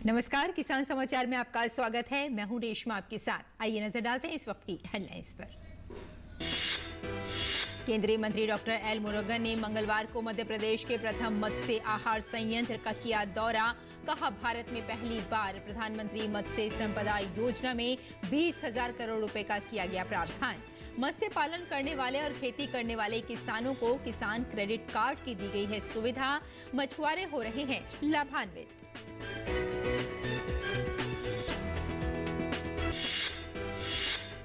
नमस्कार, किसान समाचार में आपका स्वागत है। मैं हूं रेशमा आपके साथ। आइए नजर डालते हैं इस वक्त की हेडलाइंस पर। केंद्रीय मंत्री डॉक्टर एल मुरुगन ने मंगलवार को मध्य प्रदेश के प्रथम मत्स्य आहार संयंत्र का किया दौरा। कहा, भारत में पहली बार प्रधानमंत्री मत्स्य संपदा योजना में 20,000 करोड़ रुपए का किया गया प्रावधान। मत्स्य पालन करने वाले और खेती करने वाले किसानों को किसान क्रेडिट कार्ड की दी गई है सुविधा। मछुआरे हो रहे हैं लाभान्वित।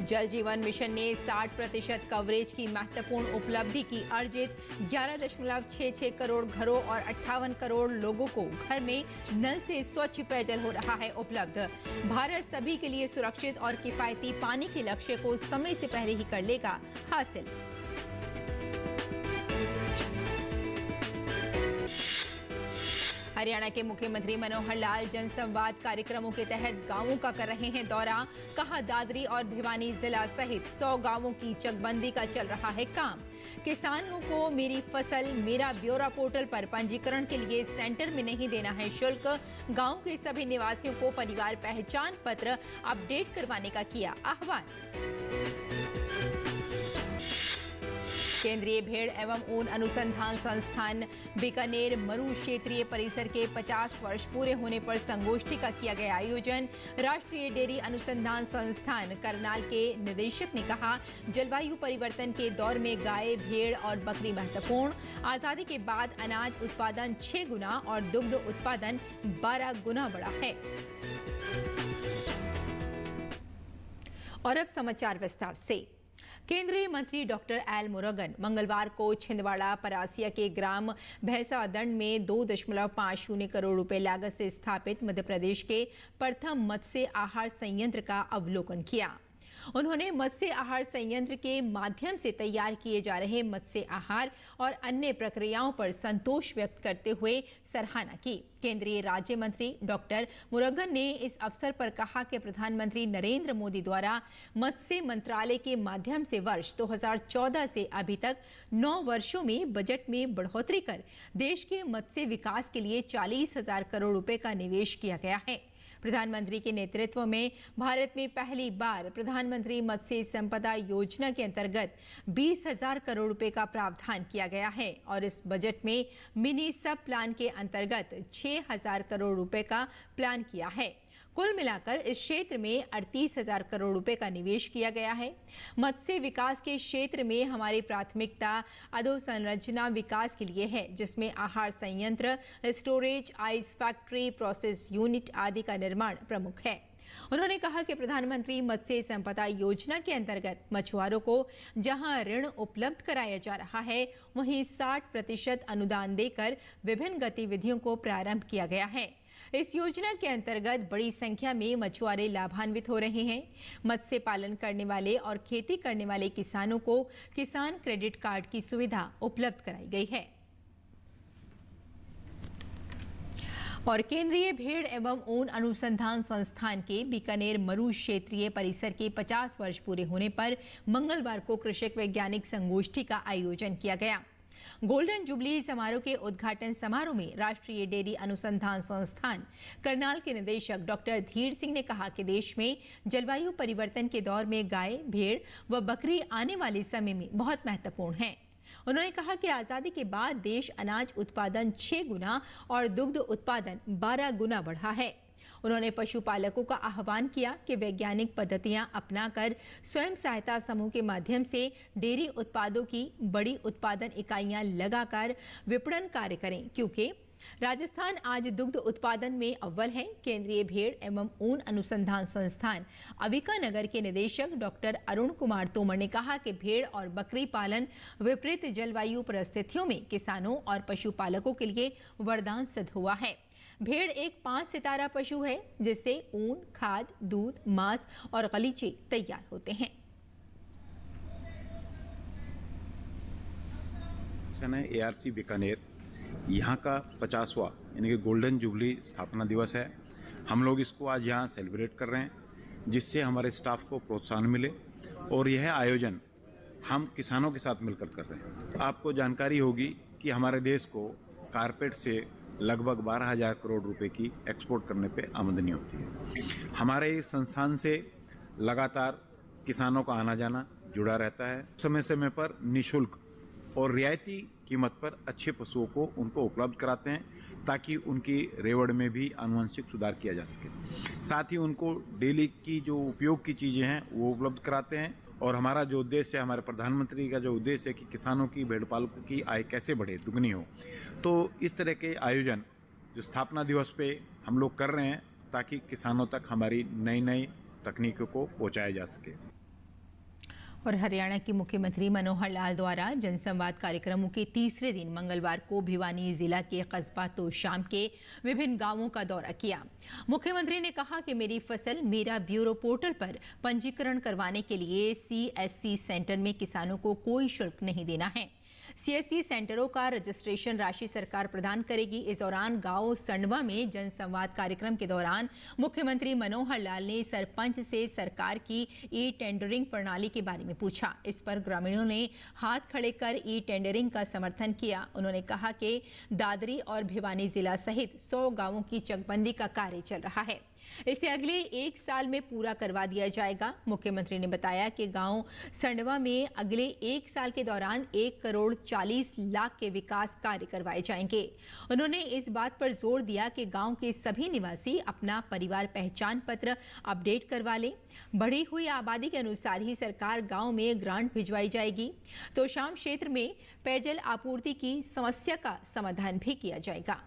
जल जीवन मिशन ने 60% कवरेज की महत्वपूर्ण उपलब्धि की अर्जित। 11.66 करोड़ घरों और 58 करोड़ लोगों को घर में नल से स्वच्छ पेयजल हो रहा है उपलब्ध। भारत सभी के लिए सुरक्षित और किफायती पानी के लक्ष्य को समय से पहले ही कर लेगा हासिल। हरियाणा के मुख्यमंत्री मनोहर लाल जनसंवाद कार्यक्रमों के तहत गांवों का कर रहे हैं दौरा। कहा, दादरी और भिवानी जिला सहित 100 गांवों की चकबंदी का चल रहा है काम। किसानों को मेरी फसल मेरा ब्यौरा पोर्टल पर पंजीकरण के लिए सेंटर में नहीं देना है शुल्क। गांव के सभी निवासियों को परिवार पहचान पत्र अपडेट करवाने का किया आह्वान। केंद्रीय भेड़ एवं ऊन अनुसंधान संस्थान बीकानेर मरू क्षेत्रीय परिसर के 50 वर्ष पूरे होने पर संगोष्ठी का किया गया आयोजन। राष्ट्रीय डेयरी अनुसंधान संस्थान करनाल के निदेशक ने कहा, जलवायु परिवर्तन के दौर में गाय, भेड़ और बकरी महत्वपूर्ण। आजादी के बाद अनाज उत्पादन 6 गुना और दुग्ध उत्पादन 12 गुना बढ़ा है। और अब समाचार विस्तार से। केंद्रीय मंत्री डॉक्टर एल मुरुगन मंगलवार को छिंदवाड़ा परासिया के ग्राम भैंसादंड में 2.50 करोड़ रुपए लागत से स्थापित मध्य प्रदेश के प्रथम मत्स्य आहार संयंत्र का अवलोकन किया। उन्होंने मत्स्य आहार संयंत्र के माध्यम से तैयार किए जा रहे मत्स्य आहार और अन्य प्रक्रियाओं पर संतोष व्यक्त करते हुए सराहना की। केंद्रीय राज्य मंत्री डॉक्टर मुरुगन ने इस अवसर पर कहा कि प्रधानमंत्री नरेंद्र मोदी द्वारा मत्स्य मंत्रालय के माध्यम से वर्ष 2014 से अभी तक 9 वर्षों में बजट में बढ़ोतरी कर देश के मत्स्य विकास के लिए 40,000 करोड़ रुपए का निवेश किया गया है। प्रधानमंत्री के नेतृत्व में भारत में पहली बार प्रधानमंत्री मत्स्य संपदा योजना के अंतर्गत 20,000 करोड़ रुपए का प्रावधान किया गया है और इस बजट में मिनी सब प्लान के अंतर्गत 6,000 करोड़ रुपए का प्लान किया है। कुल मिलाकर इस क्षेत्र में 38,000 करोड़ रुपए का निवेश किया गया है। मत्स्य विकास के क्षेत्र में हमारी प्राथमिकता अधोसंरचना विकास के लिए है, जिसमें आहार संयंत्र, storage, ice factory, process unit आदि का निर्माण प्रमुख है। उन्होंने कहा कि प्रधानमंत्री मत्स्य संपदा योजना के अंतर्गत मछुआरों को जहां ऋण उपलब्ध कराया जा रहा है, वहीं 60% अनुदान देकर विभिन्न गतिविधियों को प्रारंभ किया गया है। इस योजना के अंतर्गत बड़ी संख्या में मछुआरे लाभान्वित हो रहे हैं। मत्स्य पालन करने वाले और खेती करने वाले किसानों को किसान क्रेडिट कार्ड की सुविधा उपलब्ध कराई गई है। और केंद्रीय भेड़ एवं ऊन अनुसंधान संस्थान के बीकानेर मरू क्षेत्रीय परिसर के 50 वर्ष पूरे होने पर मंगलवार को कृषक वैज्ञानिक संगोष्ठी का आयोजन किया गया। गोल्डन जुबली समारोह के उद्घाटन समारोह में राष्ट्रीय डेयरी अनुसंधान संस्थान करनाल के निदेशक डॉक्टर धीर सिंह ने कहा कि देश में जलवायु परिवर्तन के दौर में गाय, भेड़ व बकरी आने वाले समय में बहुत महत्वपूर्ण है। उन्होंने कहा कि आजादी के बाद देश अनाज उत्पादन 6 गुना और दुग्ध उत्पादन 12 गुना बढ़ा है। उन्होंने पशुपालकों का आह्वान किया कि वैज्ञानिक पद्धतियां अपनाकर स्वयं सहायता समूह के माध्यम से डेयरी उत्पादों की बड़ी उत्पादन इकाइयां लगाकर विपणन कार्य करें, क्योंकि राजस्थान आज दुग्ध उत्पादन में अव्वल है। केंद्रीय भेड़ एवं ऊन अनुसंधान संस्थान अविका नगर के निदेशक डॉक्टर अरुण कुमार तोमर ने कहा कि भेड़ और बकरी पालन विपरीत जलवायु परिस्थितियों में किसानों और पशुपालकों के लिए वरदान सिद्ध हुआ है। भेड़ एक 5 सितारा पशु है, जिससे ऊन, खाद, दूध, मांस और गलीचे तैयार होते हैं। ARC बीकानेर यहाँ का 50वां यानी कि गोल्डन जुबली स्थापना दिवस है। हम लोग इसको आज यहाँ सेलिब्रेट कर रहे हैं, जिससे हमारे स्टाफ को प्रोत्साहन मिले और यह आयोजन हम किसानों के साथ मिलकर कर रहे हैं। आपको जानकारी होगी कि हमारे देश को कारपेट से लगभग 12,000 करोड़ रुपए की एक्सपोर्ट करने पे आमदनी होती है। हमारे इस संस्थान से लगातार किसानों का आना जाना जुड़ा रहता है। समय समय पर निःशुल्क और रियायती कीमत पर अच्छे पशुओं को उनको उपलब्ध कराते हैं ताकि उनकी रेवड़ में भी आनुवंशिक सुधार किया जा सके। साथ ही उनको डेली की जो उपयोग की चीज़ें हैं वो उपलब्ध कराते हैं। और हमारा जो उद्देश्य है, हमारे प्रधानमंत्री का जो उद्देश्य है कि किसानों की, भेड़ पालकों की आय कैसे बढ़े, दुगनी हो, तो इस तरह के आयोजन जो स्थापना दिवस पे हम लोग कर रहे हैं ताकि किसानों तक हमारी नई नई तकनीकों को पहुंचाया जा सके। और हरियाणा के मुख्यमंत्री मनोहर लाल द्वारा जनसंवाद कार्यक्रमों के तीसरे दिन मंगलवार को भिवानी जिला के कस्बा तोशाम के विभिन्न गांवों का दौरा किया। मुख्यमंत्री ने कहा कि मेरी फसल मेरा ब्यूरो पोर्टल पर पंजीकरण करवाने के लिए CSC सेंटर में किसानों को कोई शुल्क नहीं देना है। CSC सेंटरों का रजिस्ट्रेशन राशि सरकार प्रदान करेगी। इस दौरान गांव संडवा में जनसंवाद कार्यक्रम के दौरान मुख्यमंत्री मनोहर लाल ने सरपंच से सरकार की ई-टेंडरिंग प्रणाली के बारे में पूछा। इस पर ग्रामीणों ने हाथ खड़े कर ई-टेंडरिंग का समर्थन किया। उन्होंने कहा कि दादरी और भिवानी जिला सहित 100 गांवों की चकबंदी का कार्य चल रहा है। इसे अगले 1 साल में पूरा करवा दिया जाएगा। मुख्यमंत्री ने बताया कि गांव संडवा में अगले 1 साल के दौरान 1 करोड़ 40 लाख के विकास कार्य करवाए जाएंगे। उन्होंने इस बात पर जोर दिया कि गांव के सभी निवासी अपना परिवार पहचान पत्र अपडेट करवा लें। बढ़ी हुई आबादी के अनुसार ही सरकार गांव में ग्रांट भिजवाई जाएगी। तो शाम क्षेत्र में पेयजल आपूर्ति की समस्या का समाधान भी किया जाएगा।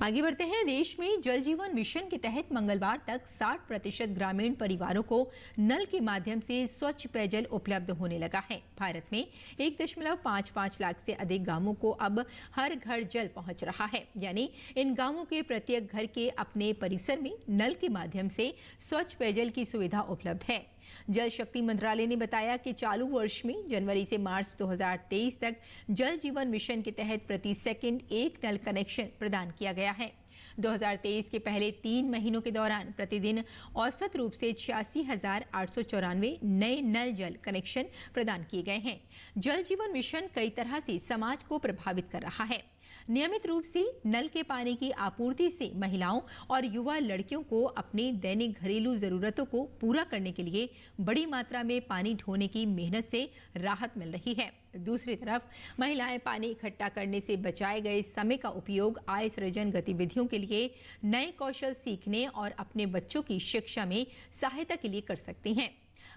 आगे बढ़ते हैं। देश में जल जीवन मिशन के तहत मंगलवार तक 60% ग्रामीण परिवारों को नल के माध्यम से स्वच्छ पेयजल उपलब्ध होने लगा है। भारत में 1.55 लाख से अधिक गांवों को अब हर घर जल पहुंच रहा है, यानी इन गांवों के प्रत्येक घर के अपने परिसर में नल के माध्यम से स्वच्छ पेयजल की सुविधा उपलब्ध है। जल शक्ति मंत्रालय ने बताया कि चालू वर्ष में जनवरी से मार्च 2023 तक जल जीवन मिशन के तहत प्रति सेकंड 1 नल कनेक्शन प्रदान किया गया है। 2023 के पहले 3 महीनों के दौरान प्रतिदिन औसत रूप से 86,894 नए नल जल कनेक्शन प्रदान किए गए हैं। जल जीवन मिशन कई तरह से समाज को प्रभावित कर रहा है। नियमित रूप से नल के पानी की आपूर्ति से महिलाओं और युवा लड़कियों को अपने दैनिक घरेलू जरूरतों को पूरा करने के लिए बड़ी मात्रा में पानी ढोने की मेहनत से राहत मिल रही है। दूसरी तरफ महिलाएं पानी इकट्ठा करने से बचाए गए समय का उपयोग आय सृजन गतिविधियों के लिए, नए कौशल सीखने और अपने बच्चों की शिक्षा में सहायता के लिए कर सकती हैं।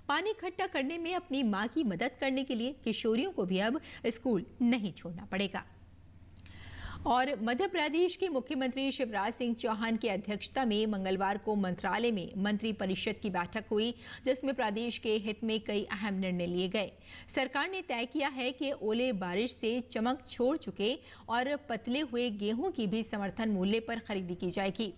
पानी इकट्ठा करने में अपनी मां की मदद करने के लिए किशोरियों को भी अब स्कूल नहीं छोड़ना पड़ेगा। और मध्य प्रदेश के मुख्यमंत्री शिवराज सिंह चौहान की अध्यक्षता में मंगलवार को मंत्रालय में मंत्री परिषद की बैठक हुई, जिसमें प्रदेश के हित में कई अहम निर्णय लिए गए। सरकार ने तय किया है कि ओले बारिश से चमक छोड़ चुके और पतले हुए गेहूं की भी समर्थन मूल्य पर खरीदी की जाएगी।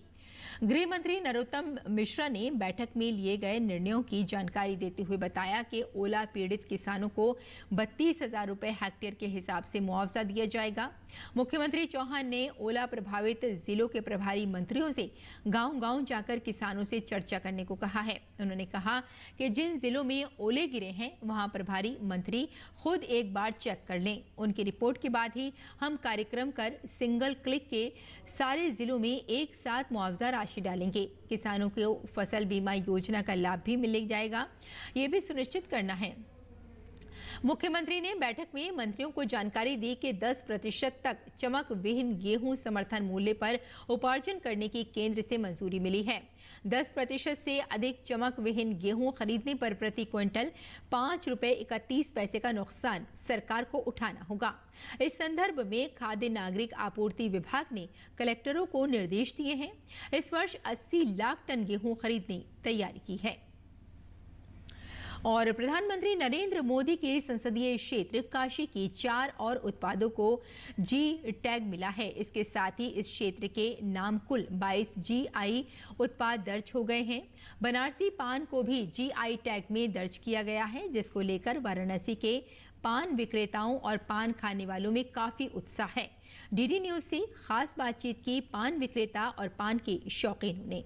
गृह मंत्री नरोत्तम मिश्रा ने बैठक में लिए गए निर्णयों की जानकारी देते हुए बताया कि ओला पीड़ित किसानों को 32,000 रुपए हेक्टेयर के हिसाब से मुआवजा दिया जाएगा। मुख्यमंत्री चौहान ने ओला प्रभावित जिलों के प्रभारी मंत्रियों से गांव-गांव जाकर किसानों से चर्चा करने को कहा है। उन्होंने कहा कि जिन जिलों में ओले गिरे हैं वहां प्रभारी मंत्री खुद एक बार चेक कर लें। उनकी रिपोर्ट के बाद ही हम कार्यक्रम कर सिंगल क्लिक के सारे जिलों में एक साथ मुआवजा राशि डालेंगे। किसानों को फसल बीमा योजना का लाभ भी मिल जाएगा, ये भी सुनिश्चित करना है। मुख्यमंत्री ने बैठक में मंत्रियों को जानकारी दी कि 10% तक चमक विहीन गेहूं समर्थन मूल्य पर उपार्जन करने की केंद्र से मंजूरी मिली है। 10% से अधिक चमक विहीन गेहूं खरीदने पर प्रति क्विंटल 5 रुपए 31 पैसे का नुकसान सरकार को उठाना होगा। इस संदर्भ में खाद्य नागरिक आपूर्ति विभाग ने कलेक्टरों को निर्देश दिए हैं। इस वर्ष 80 लाख टन गेहूं खरीदने की तैयारी की है। और प्रधानमंत्री नरेंद्र मोदी के संसदीय क्षेत्र काशी की 4 और उत्पादों को जी टैग मिला है। इसके साथ ही इस क्षेत्र के नाम कुल 22 GI उत्पाद दर्ज हो गए हैं। बनारसी पान को भी GI टैग में दर्ज किया गया है, जिसको लेकर वाराणसी के पान विक्रेताओं और पान खाने वालों में काफी उत्साह है। डीडी न्यूज से खास बातचीत की पान विक्रेता और पान के शौकीनों ने।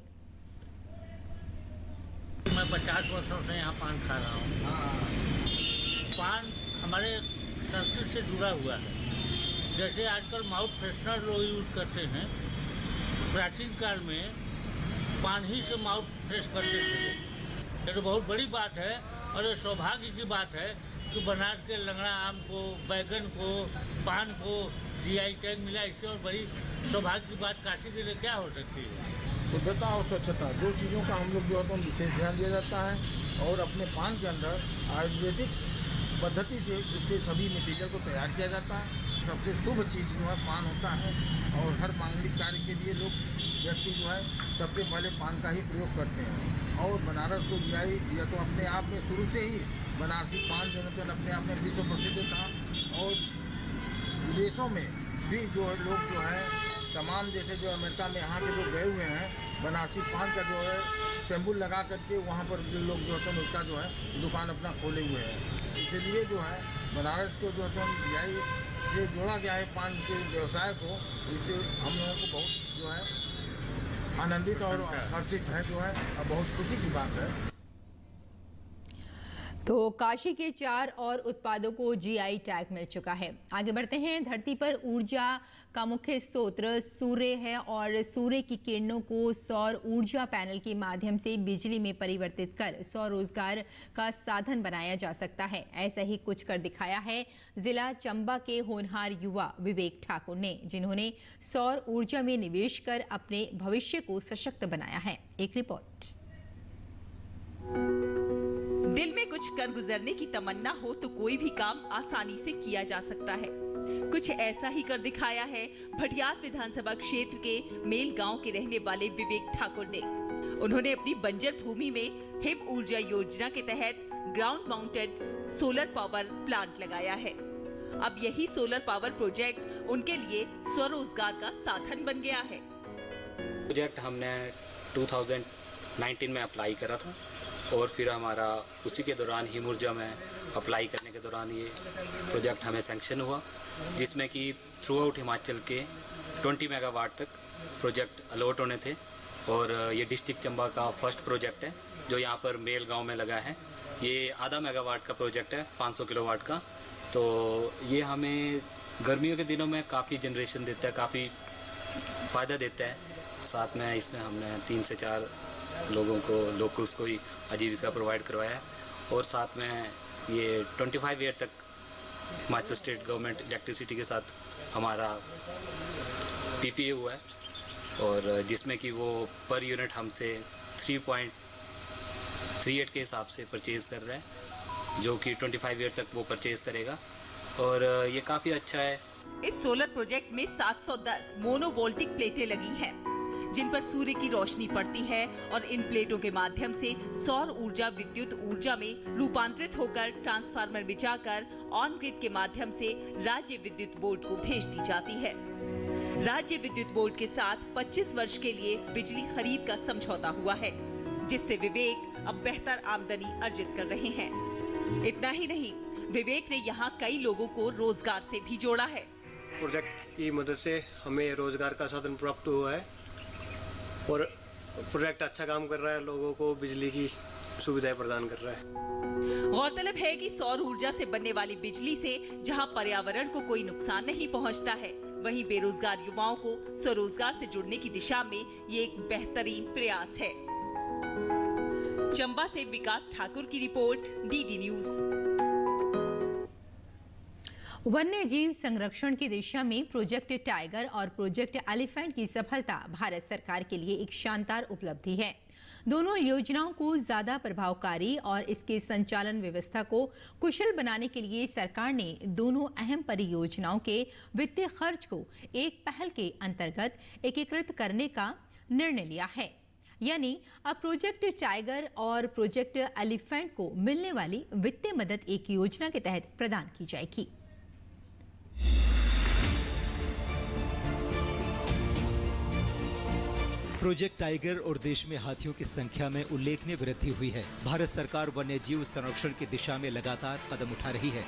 मैं 50 वर्षों से यहाँ पान खा रहा हूँ। पान हमारे संस्कृति से जुड़ा हुआ है। जैसे आजकल माउथ फ्रेशनर लोग यूज़ करते हैं, प्राचीन काल में पान ही से माउथ फ्रेश करते थे लोग। ये तो बहुत बड़ी बात है और ये सौभाग्य की बात है कि बनारस के लंगड़ा आम को, बैगन को, पान को GI टैग मिला। इससे और बड़ी सौभाग्य की बात काशी के लिए क्या हो सकती है। शुद्धता और स्वच्छता दो चीज़ों का हम लोग जो है तो विशेष ध्यान दिया जाता है और अपने पान के अंदर आयुर्वेदिक पद्धति से इसके सभी मटीरियल को तैयार किया जाता है। सबसे शुभ चीज़ जो है पान होता है और हर मांगलिक कार्य के लिए लोग व्यक्ति जो है सबसे पहले पान का ही प्रयोग करते हैं। और बनारस को GI या तो अपने आप में शुरू से ही बनारसी पान जो है तो अपने आप में विश्व प्रसिद्ध था और विदेशों में भी जो है लोग जो है तमाम जैसे जो अमेरिका में यहाँ के लोग गए हुए हैं बनारसी पान का जो है सैंपल लगा करके वहाँ पर जो लोग जो है उसका जो है दुकान अपना खोले हुए हैं। इसलिए जो है बनारस को जो है GI से जोड़ा गया है पान के व्यवसाय को। इससे हम लोगों को बहुत जो है आनंदित और हर्षित है जो है और बहुत खुशी की बात है। तो काशी के 4 और उत्पादों को GI टैग मिल चुका है। आगे बढ़ते हैं। धरती पर ऊर्जा का मुख्य स्रोत सूर्य है और सूर्य की किरणों को सौर ऊर्जा पैनल के माध्यम से बिजली में परिवर्तित कर स्वरोजगार का साधन बनाया जा सकता है। ऐसा ही कुछ कर दिखाया है जिला चंबा के होनहार युवा विवेक ठाकुर ने, जिन्होंने सौर ऊर्जा में निवेश कर अपने भविष्य को सशक्त बनाया है। एक रिपोर्ट। दिल में कुछ कर गुजरने की तमन्ना हो तो कोई भी काम आसानी से किया जा सकता है। कुछ ऐसा ही कर दिखाया है भटियात विधानसभा क्षेत्र के मेल गांव के रहने वाले विवेक ठाकुर ने। उन्होंने अपनी बंजर भूमि में हिम ऊर्जा योजना के तहत ground mounted solar power plant लगाया है। अब यही सोलर पावर प्रोजेक्ट उनके लिए स्वरोजगार का साधन बन गया है। प्रोजेक्ट हमने 2019 में अप्लाई करा था और फिर हमारा उसी के दौरान हिम ऊर्जा में अप्लाई करने के दौरान ये प्रोजेक्ट हमें सैंक्शन हुआ, जिसमें कि थ्रू आउट हिमाचल के 20 मेगावाट तक प्रोजेक्ट अलॉट होने थे। और ये डिस्ट्रिक्ट चंबा का फर्स्ट प्रोजेक्ट है जो यहाँ पर मेल गांव में लगा है। ये आधा मेगावाट का प्रोजेक्ट है 500 किलोवाट का। तो ये हमें गर्मियों के दिनों में काफ़ी जनरेशन देता है, काफ़ी फ़ायदा देता है। साथ में इसमें हमने 3 से 4 लोगों को, लोकल्स को ही आजीविका प्रोवाइड करवाया है। और साथ में ये 25 ईयर तक हिमाचल स्टेट गवर्नमेंट इलेक्ट्रिसिटी के साथ हमारा PPA हुआ है और जिसमें कि वो पर यूनिट हमसे 3.38 के हिसाब से परचेज़ कर रहे हैं, जो कि 25 ईयर तक वो परचेज़ करेगा और ये काफ़ी अच्छा है। इस सोलर प्रोजेक्ट में 710 मोनोवोल्टिक प्लेटें लगी हैं, जिन पर सूर्य की रोशनी पड़ती है और इन प्लेटों के माध्यम से सौर ऊर्जा विद्युत ऊर्जा में रूपांतरित होकर ट्रांसफार्मर में जाकर ऑन ग्रिड के माध्यम से राज्य विद्युत बोर्ड को भेज दी जाती है। राज्य विद्युत बोर्ड के साथ 25 वर्ष के लिए बिजली खरीद का समझौता हुआ है, जिससे विवेक अब बेहतर आमदनी अर्जित कर रहे हैं। इतना ही नहीं, विवेक ने यहाँ कई लोगों को रोजगार से भी जोड़ा है। प्रोजेक्ट की मदद से हमें रोजगार का साधन प्राप्त हुआ है और प्रोजेक्ट अच्छा काम कर रहा है, लोगों को बिजली की सुविधाएं प्रदान कर रहा है। गौरतलब है कि सौर ऊर्जा से बनने वाली बिजली से जहां पर्यावरण को कोई नुकसान नहीं पहुंचता है, वहीं बेरोजगार युवाओं को स्वरोजगार से जुड़ने की दिशा में ये एक बेहतरीन प्रयास है। चंबा से विकास ठाकुर की रिपोर्ट, DD न्यूज। वन्य जीव संरक्षण की दिशा में प्रोजेक्ट टाइगर और प्रोजेक्ट एलिफेंट की सफलता भारत सरकार के लिए एक शानदार उपलब्धि है। दोनों योजनाओं को ज्यादा प्रभावकारी और इसके संचालन व्यवस्था को कुशल बनाने के लिए सरकार ने दोनों अहम परियोजनाओं के वित्तीय खर्च को एक पहल के अंतर्गत एकीकृत करने का निर्णय लिया है। यानी अब प्रोजेक्ट टाइगर और प्रोजेक्ट एलिफेंट को मिलने वाली वित्तीय मदद एक योजना के तहत प्रदान की जाएगी। प्रोजेक्ट टाइगर और देश में हाथियों की संख्या में उल्लेखनीय वृद्धि हुई है। भारत सरकार वन्य जीव संरक्षण की दिशा में लगातार कदम उठा रही है।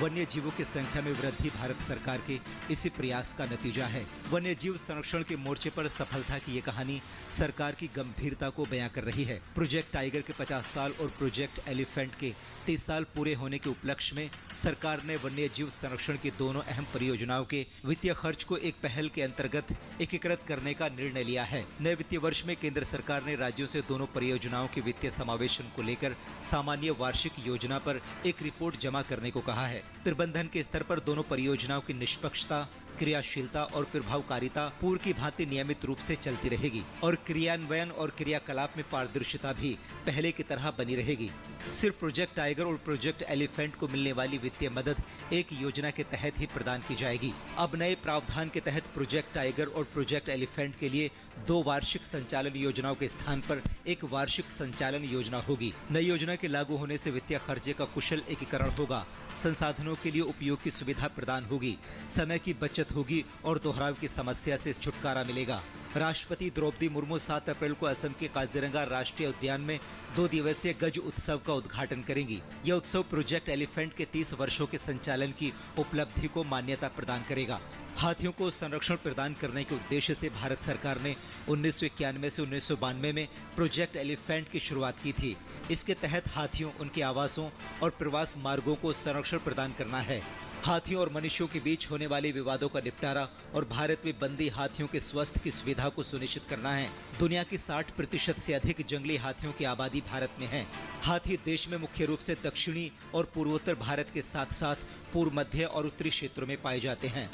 वन्य जीवों की संख्या में वृद्धि भारत सरकार के इसी प्रयास का नतीजा है। वन्य जीव संरक्षण के मोर्चे पर सफलता की ये कहानी सरकार की गंभीरता को बयां कर रही है। प्रोजेक्ट टाइगर के 50 साल और प्रोजेक्ट एलिफेंट के 30 साल पूरे होने के उपलक्ष्य में सरकार ने वन्य जीव संरक्षण की दोनों अहम परियोजनाओं के वित्तीय खर्च को एक पहल के अंतर्गत एकीकृत करने का निर्णय लिया है। नए वित्तीय वर्ष में केंद्र सरकार ने राज्यों से दोनों परियोजनाओं के वित्तीय समावेशन को लेकर सामान्य वार्षिक योजना पर एक रिपोर्ट जमा करने को कहा है। प्रबंधन के स्तर पर दोनों परियोजनाओं की निष्पक्षता, क्रियाशीलता और प्रभावकारिता पूर्व की भांति नियमित रूप से चलती रहेगी और क्रियान्वयन और क्रियाकलाप में पारदर्शिता भी पहले की तरह बनी रहेगी। सिर्फ प्रोजेक्ट टाइगर और प्रोजेक्ट एलिफेंट को मिलने वाली वित्तीय मदद एक योजना के तहत ही प्रदान की जाएगी। अब नए प्रावधान के तहत प्रोजेक्ट टाइगर और प्रोजेक्ट एलिफेंट के लिए 2 वार्षिक संचालन योजनाओं के स्थान पर एक वार्षिक संचालन योजना होगी। नई योजना के लागू होने से वित्तीय खर्चे का कुशल एकीकरण होगा, संसाधनों के लिए उपयोग की सुविधा प्रदान होगी, समय की बचत होगी और दोहराव की समस्या से छुटकारा मिलेगा। राष्ट्रपति द्रौपदी मुर्मू 7 अप्रैल को असम के काजीरंगा राष्ट्रीय उद्यान में 2 दिवसीय गज उत्सव का उद्घाटन करेंगी। यह उत्सव प्रोजेक्ट एलिफेंट के 30 वर्षों के संचालन की उपलब्धि को मान्यता प्रदान करेगा। हाथियों को संरक्षण प्रदान करने के उद्देश्य से भारत सरकार ने 1991 से 1992 में प्रोजेक्ट एलिफेंट की शुरुआत की थी। इसके तहत हाथियों, उनके आवासों और प्रवास मार्गों को संरक्षण प्रदान करना है। हाथियों और मनुष्यों के बीच होने वाले विवादों का निपटारा और भारत में बंदी हाथियों के स्वास्थ्य की सुविधा को सुनिश्चित करना है। दुनिया की 60% से अधिक जंगली हाथियों की आबादी भारत में है। हाथी देश में मुख्य रूप से दक्षिणी और पूर्वोत्तर भारत के साथ साथ पूर्व, मध्य और उत्तरी क्षेत्रों में पाए जाते हैं।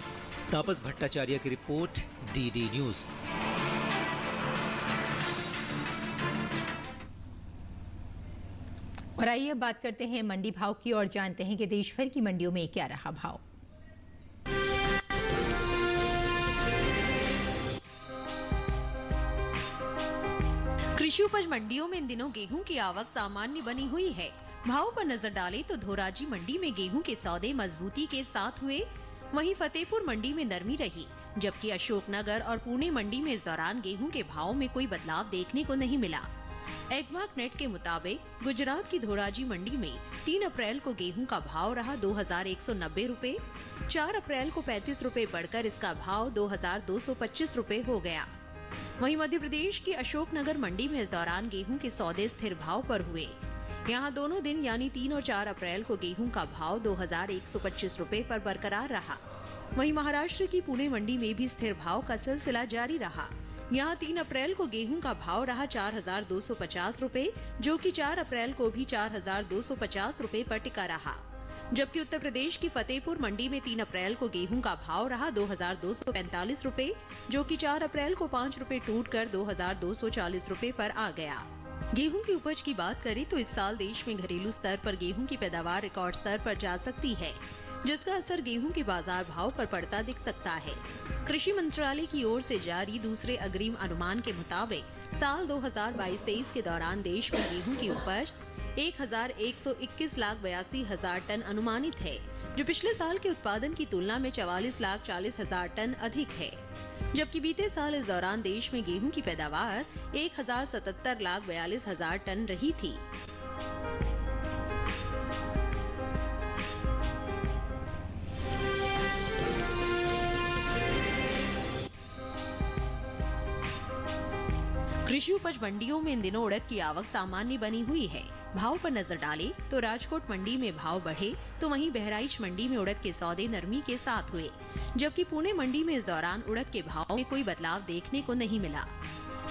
तापस भट्टाचार्य की रिपोर्ट, डीडी न्यूज। और आइए अब बात करते हैं मंडी भाव की और जानते हैं कि देश भर की मंडियों में क्या रहा भाव। कृषि उपज मंडियों में इन दिनों गेहूं की आवक सामान्य बनी हुई है। भाव पर नजर डालें तो धोराजी मंडी में गेहूं के सौदे मजबूती के साथ हुए, वहीं फतेहपुर मंडी में नरमी रही, जबकि अशोकनगर और पुणे मंडी में इस दौरान गेहूं के भाव में कोई बदलाव देखने को नहीं मिला। एग्मार्क नेट के मुताबिक गुजरात की धोराजी मंडी में 3 अप्रैल को गेहूं का भाव रहा 2190 रुपए, 4 अप्रैल को 35 रुपए बढ़कर इसका भाव 2225 रुपए हो गया। वहीं मध्य प्रदेश की अशोकनगर मंडी में इस दौरान गेहूं के सौदे स्थिर भाव पर हुए। यहां दोनों दिन यानी 3 और 4 अप्रैल को गेहूं का भाव 2125 रुपए पर बरकरार रहा। वहीं महाराष्ट्र की पुणे मंडी में भी स्थिर भाव का सिलसिला जारी रहा। यहाँ 3 अप्रैल को गेहूं का भाव रहा 4250 रुपए, जो कि 4 अप्रैल को भी 4250 रुपए पर टिका रहा। जबकि उत्तर प्रदेश की फतेहपुर मंडी में 3 अप्रैल को गेहूं का भाव रहा 2245 रुपए, जो कि 4 अप्रैल को 5 रुपए टूटकर 2240 रुपए पर आ गया। गेहूं की उपज की बात करें तो इस साल देश में घरेलू स्तर पर गेहूं की पैदावार रिकॉर्ड स्तर पर जा सकती है, जिसका असर गेहूं के बाजार भाव पर पड़ता दिख सकता है। कृषि मंत्रालय की ओर से जारी दूसरे अग्रिम अनुमान के मुताबिक साल 2022-23 के दौरान देश में गेहूं की उपज 1,121,82,000 टन अनुमानित है, जो पिछले साल के उत्पादन की तुलना में 44,40,000 टन अधिक है। जबकि बीते साल इस दौरान देश में गेहूं की पैदावार 1,77,42,000 टन रही थी। कृषि उपज मंडियों में इन दिनों उड़द की आवक सामान्य बनी हुई है। भाव पर नजर डालें तो राजकोट मंडी में भाव बढ़े तो वहीं बहराइच मंडी में उड़द के सौदे नरमी के साथ हुए, जबकि पुणे मंडी में इस दौरान उड़द के भाव में कोई बदलाव देखने को नहीं मिला।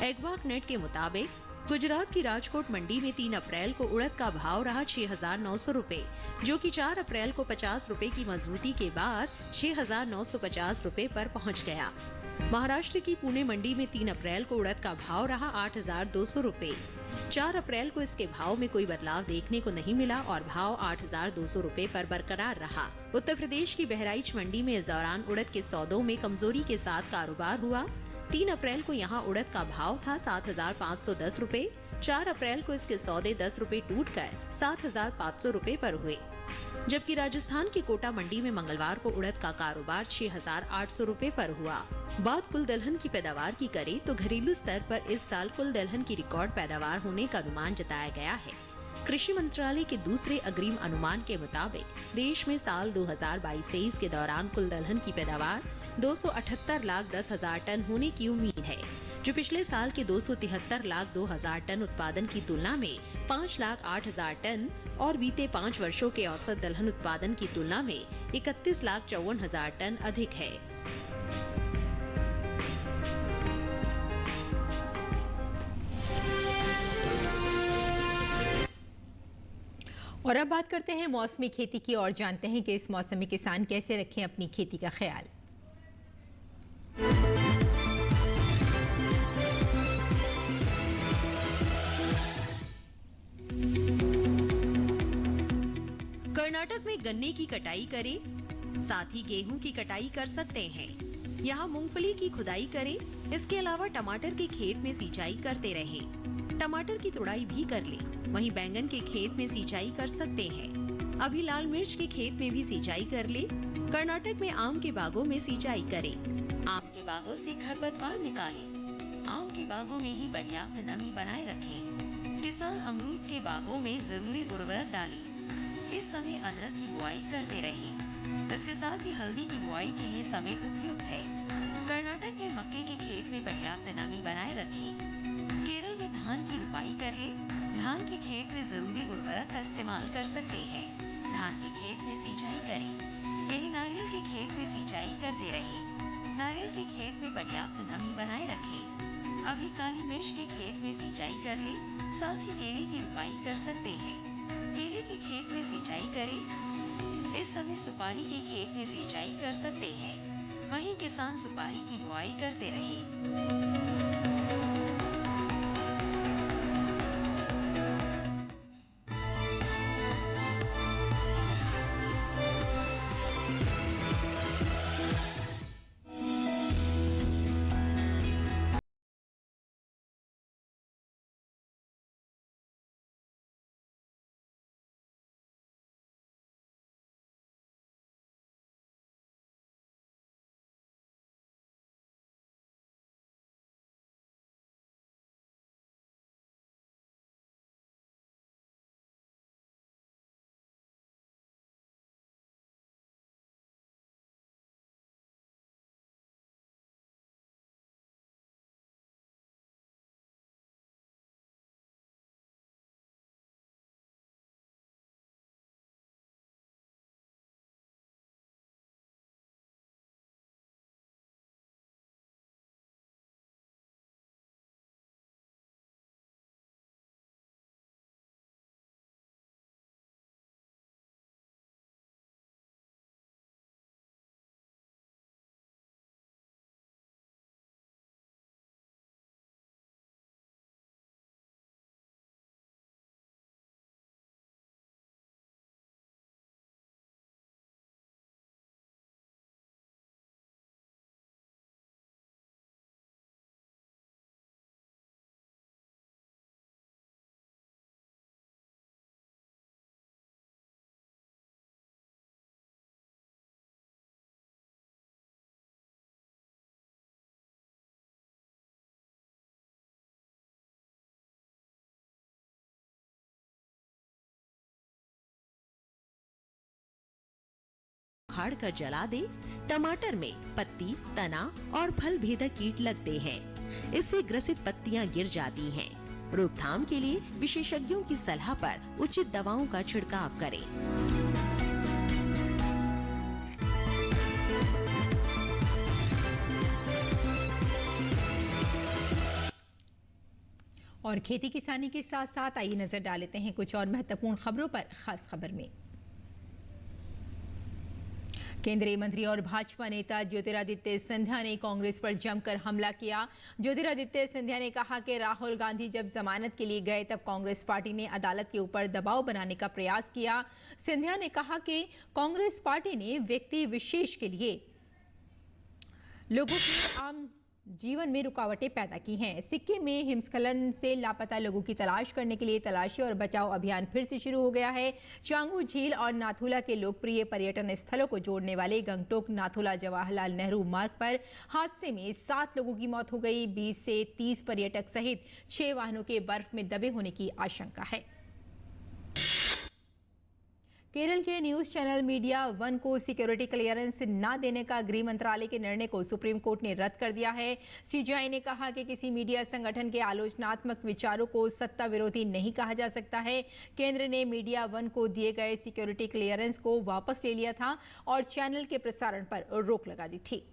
एग्मार्क नेट के मुताबिक गुजरात की राजकोट मंडी में 3 अप्रैल को उड़द का भाव रहा 6,900 रुपए, जो कि 4 अप्रैल को 50 रुपए की मजबूती के बाद 6,950 रुपए पर पहुंच गया। महाराष्ट्र की पुणे मंडी में 3 अप्रैल को उड़द का भाव रहा 8,200 रुपए, 4 अप्रैल को इसके भाव में कोई बदलाव देखने को नहीं मिला और भाव 8,200 रुपए पर बरकरार रहा। उत्तर प्रदेश की बहराइच मंडी में इस दौरान उड़द के सौदों में कमजोरी के साथ कारोबार हुआ। 3 अप्रैल को यहां उड़द का भाव था 7,510 रुपए, 4 अप्रैल को इसके सौदे 10 रुपए टूटकर 7,500 रुपए पर हुए। जबकि राजस्थान की कोटा मंडी में मंगलवार को उड़द का कारोबार 6,800 रुपए पर हुआ। बात कुल दलहन की पैदावार की करें तो घरेलू स्तर पर इस साल कुल दलहन की रिकॉर्ड पैदावार होने का अनुमान जताया गया है। कृषि मंत्रालय के दूसरे अग्रिम अनुमान के मुताबिक देश में साल 2022-23 के दौरान कुल दलहन की पैदावार 278,10,000 टन होने की उम्मीद है, जो पिछले साल के 273,02,000 टन उत्पादन की तुलना में 5,08,000 टन और बीते 5 वर्षों के औसत दलहन उत्पादन की तुलना में 31,54,000 टन अधिक है। और अब बात करते हैं मौसमी खेती की और जानते हैं कि इस मौसम में किसान कैसे रखें अपनी खेती का ख्याल। कर्नाटक में गन्ने की कटाई करें, साथ ही गेहूं की कटाई कर सकते हैं। यहाँ मूंगफली की खुदाई करें। इसके अलावा टमाटर के खेत में सिंचाई करते रहें। टमाटर की तुड़ाई भी कर लें। वहीं बैंगन के खेत में सिंचाई कर सकते हैं। अभी लाल मिर्च के खेत में भी सिंचाई कर ले। कर्नाटक में आम के बागों में सिंचाई करें। आम के बागों से खरपतवार निकालें। आम के बागों में ही पर्याप्त नमी बनाए रखें। किसान अमरूद के बागों में जरूरी उर्वरक डालें। इस समय अदरक की बुआई करते रहें। इसके साथ ही हल्दी की बुआई के लिए समय उपयुक्त है। कर्नाटक में मक्के के खेत में पर्याप्त नमी बनाए रखें। केरल में धान की रुपाई करें। धान के खेत में जरूरी उर्वरक का इस्तेमाल कर सकते हैं। धान के खेत में सिंचाई करें। यही नारियल के खेत में सिंचाई करते रहें। नारियल के खेत में पर्याप्त नमी बनाए रखें। अभी काली मिर्च के खेत में सिंचाई कर ले। साथ ही केले की रुपाई कर सकते हैं। केले के खेत में सिंचाई करें। इस समय सुपारी के खेत में सिंचाई कर सकते हैं। वहीं किसान सुपारी की बुआई करते रहे। उखाड़ कर जला दे। टमाटर में पत्ती, तना और फल भेदक कीट लगते हैं। इससे ग्रसित पत्तियां गिर जाती हैं। रोकथाम के लिए विशेषज्ञों की सलाह पर उचित दवाओं का छिड़काव करें। और खेती किसानी के साथ साथ आइए नजर डाल लेते हैं कुछ और महत्वपूर्ण खबरों पर। खास खबर में केंद्रीय मंत्री और भाजपा नेता ज्योतिरादित्य सिंधिया ने कांग्रेस पर जमकर हमला किया। ज्योतिरादित्य सिंधिया ने कहा कि राहुल गांधी जब जमानत के लिए गए तब कांग्रेस पार्टी ने अदालत के ऊपर दबाव बनाने का प्रयास किया। सिंधिया ने कहा कि कांग्रेस पार्टी ने व्यक्ति विशेष के लिए लोगों के आम जीवन में रुकावटें पैदा की हैं। सिक्किम में हिमस्खलन से लापता लोगों की तलाश करने के लिए तलाशी और बचाव अभियान फिर से शुरू हो गया है। चांगू झील और नाथुला के लोकप्रिय पर्यटन स्थलों को जोड़ने वाले गंगटोक नाथुला जवाहरलाल नेहरू मार्ग पर हादसे में 7 लोगों की मौत हो गई। 20 से 30 पर्यटक सहित 6 वाहनों के बर्फ में दबे होने की आशंका है। केरल के न्यूज चैनल मीडिया वन को सिक्योरिटी क्लियरेंस न देने का गृह मंत्रालय के निर्णय को सुप्रीम कोर्ट ने रद्द कर दिया है। सीजेआई ने कहा कि किसी मीडिया संगठन के आलोचनात्मक विचारों को सत्ता विरोधी नहीं कहा जा सकता है। केंद्र ने मीडिया वन को दिए गए सिक्योरिटी क्लियरेंस को वापस ले लिया था और चैनल के प्रसारण पर रोक लगा दी थी।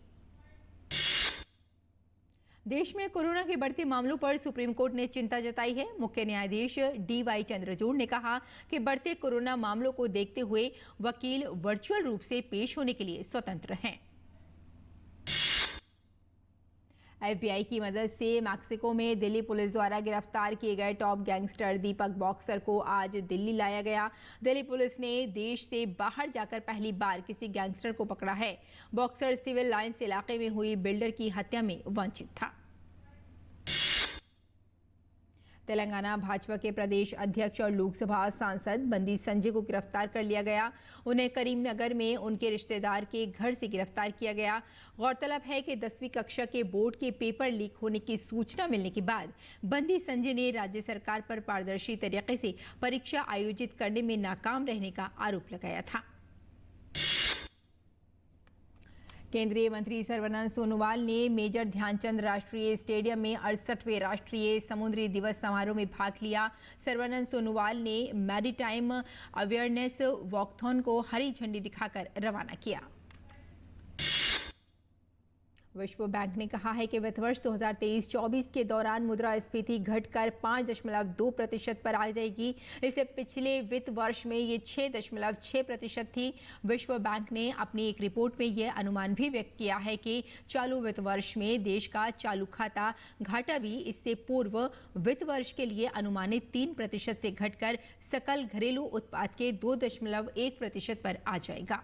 देश में कोरोना के बढ़ते मामलों पर सुप्रीम कोर्ट ने चिंता जताई है। मुख्य न्यायाधीश DY चंद्रचूड़ ने कहा कि बढ़ते कोरोना मामलों को देखते हुए वकील वर्चुअल रूप से पेश होने के लिए स्वतंत्र हैं। FBI की मदद से मैक्सिको में दिल्ली पुलिस द्वारा गिरफ्तार किए गए टॉप गैंगस्टर दीपक बॉक्सर को आज दिल्ली लाया गया। दिल्ली पुलिस ने देश से बाहर जाकर पहली बार किसी गैंगस्टर को पकड़ा है। बॉक्सर सिविल लाइंस इलाके में हुई बिल्डर की हत्या में वांछित था। तेलंगाना भाजपा के प्रदेश अध्यक्ष और लोकसभा सांसद बंदी संजय को गिरफ्तार कर लिया गया। उन्हें करीमनगर में उनके रिश्तेदार के घर से गिरफ्तार किया गया। गौरतलब है कि 10वीं कक्षा के बोर्ड के पेपर लीक होने की सूचना मिलने के बाद बंदी संजय ने राज्य सरकार पर पारदर्शी तरीके से परीक्षा आयोजित करने में नाकाम रहने का आरोप लगाया था। केंद्रीय मंत्री सर्बानंद सोनोवाल ने मेजर ध्यानचंद राष्ट्रीय स्टेडियम में 68वें राष्ट्रीय समुद्री दिवस समारोह में भाग लिया। सर्बानंद सोनोवाल ने मैरीटाइम अवेयरनेस वॉकथॉन को हरी झंडी दिखाकर रवाना किया। विश्व बैंक ने कहा है कि वित्त वर्ष 2023-24 के दौरान मुद्रास्फीति घटकर 5.2% पर आ जाएगी। इससे पिछले वित्त वर्ष में ये 6.6% थी। विश्व बैंक ने अपनी एक रिपोर्ट में यह अनुमान भी व्यक्त किया है कि चालू वित्त वर्ष में देश का चालू खाता घाटा भी इससे पूर्व वित्त वर्ष के लिए अनुमानित 3% से घटकर सकल घरेलू उत्पाद के 2.1% पर आ जाएगा।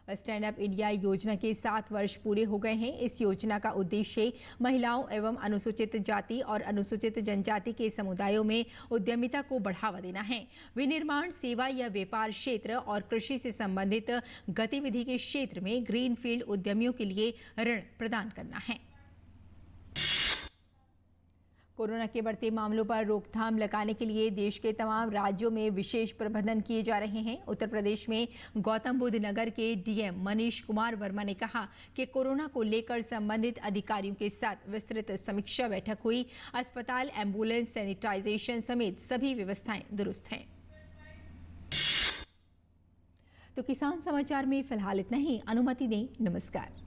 स्टैंड अप इंडिया योजना के 7 वर्ष पूरे हो गए हैं। इस योजना का उद्देश्य महिलाओं एवं अनुसूचित जाति और अनुसूचित जनजाति के समुदायों में उद्यमिता को बढ़ावा देना है। विनिर्माण, सेवा या व्यापार क्षेत्र और कृषि से संबंधित गतिविधि के क्षेत्र में ग्रीनफील्ड उद्यमियों के लिए ऋण प्रदान करना है। कोरोना के बढ़ते मामलों पर रोकथाम लगाने के लिए देश के तमाम राज्यों में विशेष प्रबंधन किए जा रहे हैं। उत्तर प्रदेश में गौतम बुद्ध नगर के डीएम मनीष कुमार वर्मा ने कहा कि कोरोना को लेकर संबंधित अधिकारियों के साथ विस्तृत समीक्षा बैठक हुई। अस्पताल, एम्बुलेंस, सैनिटाइजेशन समेत सभी व्यवस्थाएं दुरुस्त हैं। तो किसान समाचार में फिलहाल इतना ही। अनुमति दें। नमस्कार।